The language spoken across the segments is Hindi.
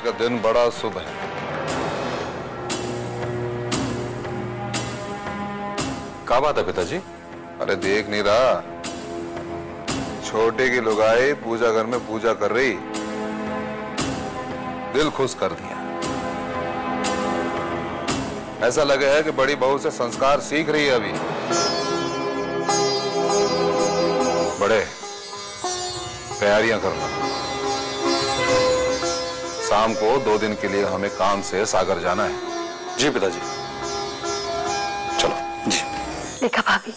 का दिन बड़ा शुभ है। क्या बात है पिताजी? अरे देख नहीं रहा, छोटे की लुगाई पूजा घर में पूजा कर रही, दिल खुश कर दिया। ऐसा लगे है कि बड़ी बहू से संस्कार सीख रही है अभी। बड़े तैयारियां करना, शाम को 2 दिन के लिए हमें काम से सागर जाना है। जी पिताजी। चलो जी। देखा भाभी,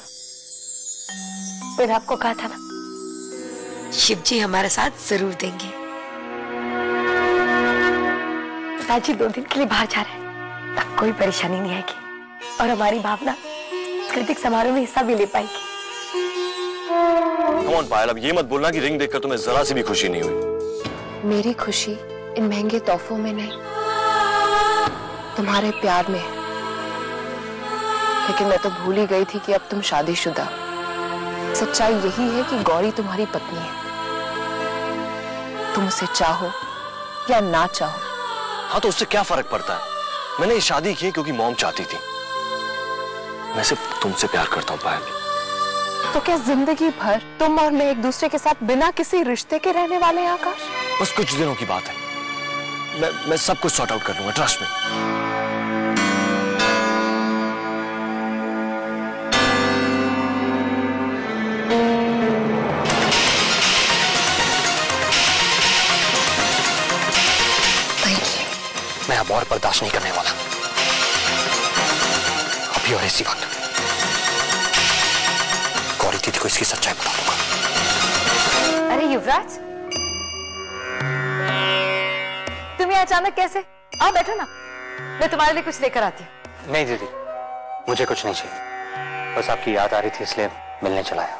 मैंने आपको कहा था ना, शिव जी हमारे साथ जरूर देंगे। पिताजी 2 दिन के लिए बाहर जा रहे हैं, तब कोई परेशानी नहीं आएगी और हमारी भावना कृतिक समारोह में हिस्सा भी ले पाएगी। कम ऑन पायल, अब ये मत बोलना कि रिंग देखकर तुम्हें जरा सी भी खुशी नहीं हुई। मेरी खुशी इन महंगे तोहफों में नहीं, तुम्हारे प्यार में। लेकिन मैं तो भूल ही गई थी कि अब तुम शादीशुदा। सच्चाई यही है कि गौरी तुम्हारी पत्नी है। तुम उसे चाहो या ना चाहो। हाँ तो उससे क्या फर्क पड़ता है? मैंने ये शादी की क्योंकि मॉम चाहती थी। मैं सिर्फ तुमसे प्यार करता हूँ पायल। तो क्या जिंदगी भर तुम और मैं एक दूसरे के साथ बिना किसी रिश्ते के रहने वाले हैं आकाश? बस कुछ दिनों की बात है, मैं सब कुछ सॉर्ट आउट कर लूंगा, ट्रस्ट में। मैं अब और बर्दाश्त नहीं करने वाला, अभी और इसी वक्त गौरी दीदी को इसकी सच्चाई बता दूंगा। अरे युवराज, तुम ये अचानक कैसे? आओ बैठो ना, मैं तुम्हारे लिए कुछ लेकर आती हूँ। नहीं दीदी, मुझे कुछ नहीं चाहिए, बस आपकी याद आ रही थी इसलिए मिलने चला आया।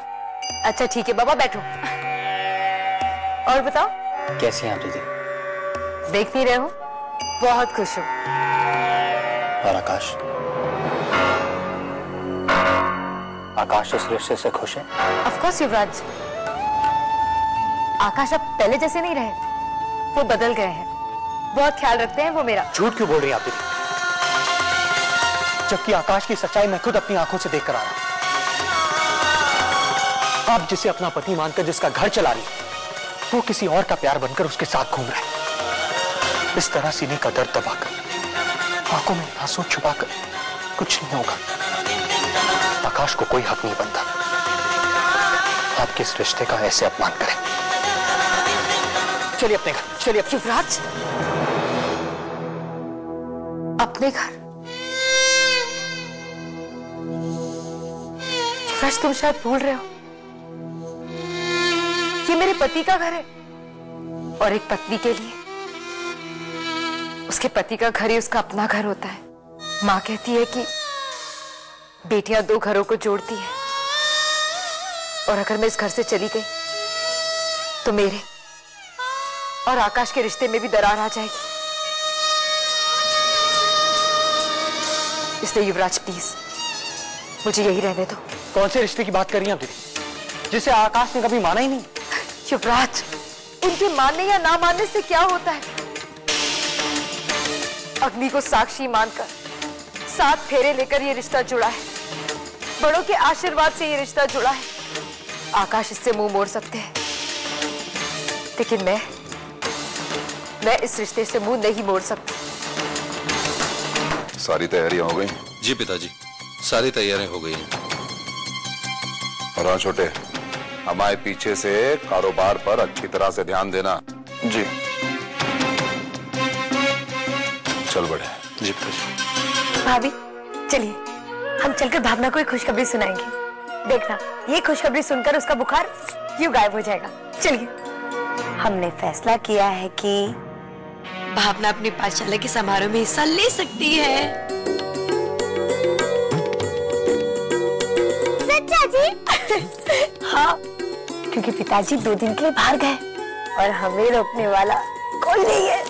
अच्छा ठीक है बाबा, बैठो। और बताओ कैसी हैं आप दीदी? देख नहीं रहे हो, बहुत खुश हूँ। और आकाश? आकाश इस रिश्ते से खुश है? ऑफ कोर्स युवराज, आकाश अब पहले जैसे नहीं रहे, वो बदल गए हैं, बहुत ख्याल रखते हैं वो मेरा। झूठ क्यों बोल रही हैं आप दीदी, जबकि आकाश की सच्चाई मैं खुद अपनी आंखों से देख कर आ रहा हूं। आप जिसे अपना पति मानकर जिसका घर चला रही, वो किसी और का प्यार बनकर उसके साथ घूम रहा है। इस तरह सीने का दर्द दबाकर, आंखों में आंसू छुपाकर कुछ नहीं होगा। आकाश को कोई हक नहीं बनता आपके इस रिश्ते का ऐसे अपमान करें। चलिए अपने घर, चलिए। युवराज, अपने घर? युवराज तुम शायद भूल रहे हो, ये मेरे पति का घर है और एक पत्नी के लिए उसके पति का घर ही उसका अपना घर होता है। माँ कहती है कि बेटियां 2 घरों को जोड़ती है और अगर मैं इस घर से चली गई तो मेरे और आकाश के रिश्ते में भी दरार आ जाएगी। इसलिए युवराज प्लीज मुझे यही रहने दो। कौन से रिश्ते की बात कर रही हैं आप दीदी, जिसे आकाश ने कभी माना ही नहीं? युवराज, उनके मानने या ना मानने से क्या होता है? अग्नि को साक्षी मानकर 7 फेरे लेकर ये रिश्ता जुड़ा है, बड़ों के आशीर्वाद से ये रिश्ता जुड़ा है। आकाश इससे मुंह मोड़ सकते हैं, लेकिन मैं इस रिश्ते से मुंह नहीं मोड़ सकती। सारी तैयारियां हो गई? जी पिताजी, सारी तैयारियां हो गई हैं। और हाँ छोटे, हमारे पीछे से कारोबार पर अच्छी तरह से ध्यान देना। जी। चल बड़े। जी पिताजी। भाभी चलिए, हम चलकर भावना को एक खुशखबरी सुनाएंगे। देखना, ये खुशखबरी सुनकर उसका बुखार यूं गायब हो जाएगा। चलिए। हमने फैसला किया है कि भावना अपनी पाठशाला के समारोह में हिस्सा ले सकती है। सच्चा जी? हाँ, क्योंकि पिताजी 2 दिन के लिए बाहर गए और हमें रोकने वाला कोई नहीं है।